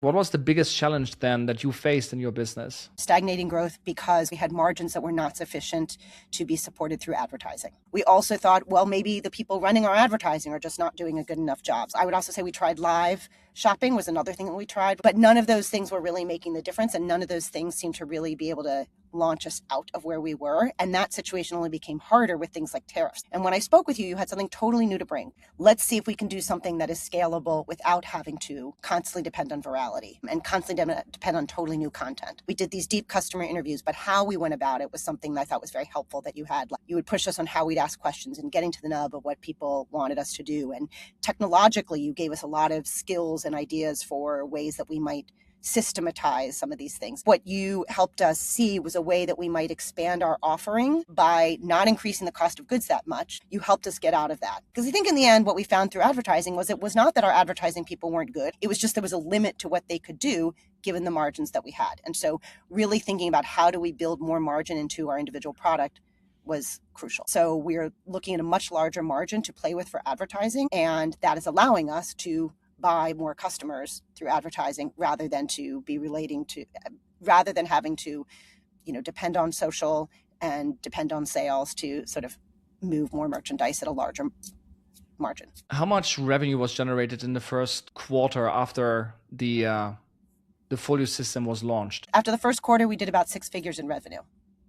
What was the biggest challenge then that you faced in your business? Stagnating growth because we had margins that were not sufficient to be supported through advertising. We also thought, well, maybe the people running our advertising are just not doing a good enough job. I would also say we tried live shopping was another thing that we tried, but none of those things were really making the difference. And none of those things seemed to really be able to launch us out of where we were. And that situation only became harder with things like tariffs. And when I spoke with you, you had something totally new to bring. Let's see if we can do something that is scalable without having to constantly depend on virality and constantly depend on totally new content. We did these deep customer interviews, but how we went about it was something that I thought was very helpful that you had. You would push us on how we'd ask questions and getting to the nub of what people wanted us to do. And technologically, you gave us a lot of skills and ideas for ways that we might systematize some of these things. What you helped us see was a way that we might expand our offering by not increasing the cost of goods that much. You helped us get out of that. Because I think in the end, what we found through advertising was it was not that our advertising people weren't good. It was just there was a limit to what they could do given the margins that we had. And so really thinking about how do we build more margin into our individual product was crucial. So we're looking at a much larger margin to play with for advertising, and that is allowing us to buy more customers through advertising rather than having to, depend on social and depend on sales to sort of move more merchandise at a larger margin. How much revenue was generated in the first quarter after the Folio system was launched? After the first quarter, we did about 6 figures in revenue.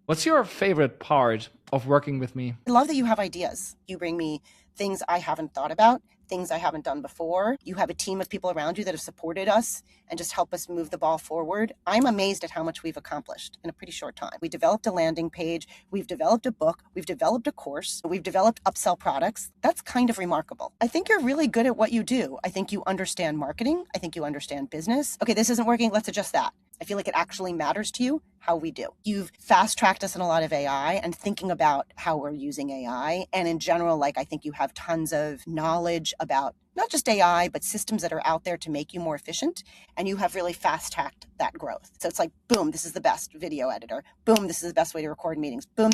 What's your favorite part of working with me? I love that you have ideas. You bring me things I haven't thought about, things I haven't done before. You have a team of people around you that have supported us and just help us move the ball forward. I'm amazed at how much we've accomplished in a pretty short time. We developed a landing page, we've developed a book, we've developed a course, we've developed upsell products. That's kind of remarkable. I think you're really good at what you do. I think you understand marketing. I think you understand business. Okay, this isn't working. Let's adjust that. I feel like it actually matters to you how we do. You've fast-tracked us in a lot of AI and thinking about how we're using AI. And in general, I think you have tons of knowledge about not just AI, but systems that are out there to make you more efficient. And you have really fast-tracked that growth. So it's like, boom, this is the best video editor. Boom, this is the best way to record meetings. Boom,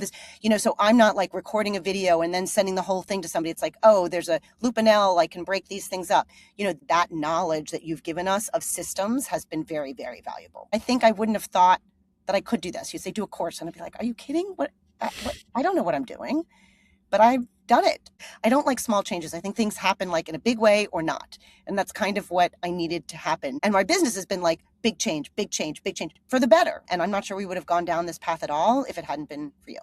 so I'm not like recording a video and then sending the whole thing to somebody. It's like, oh, there's a Lupinel, I can break these things up. That knowledge that you've given us of systems has been very, very valuable. I think I wouldn't have thought that I could do this. You'd say, do a course. And I'd be like, are you kidding? What? I don't know what I'm doing, but I've done it. I don't like small changes. I think things happen like in a big way or not. And that's kind of what I needed to happen. And my business has been like big change, big change, big change for the better. And I'm not sure we would have gone down this path at all if it hadn't been for you.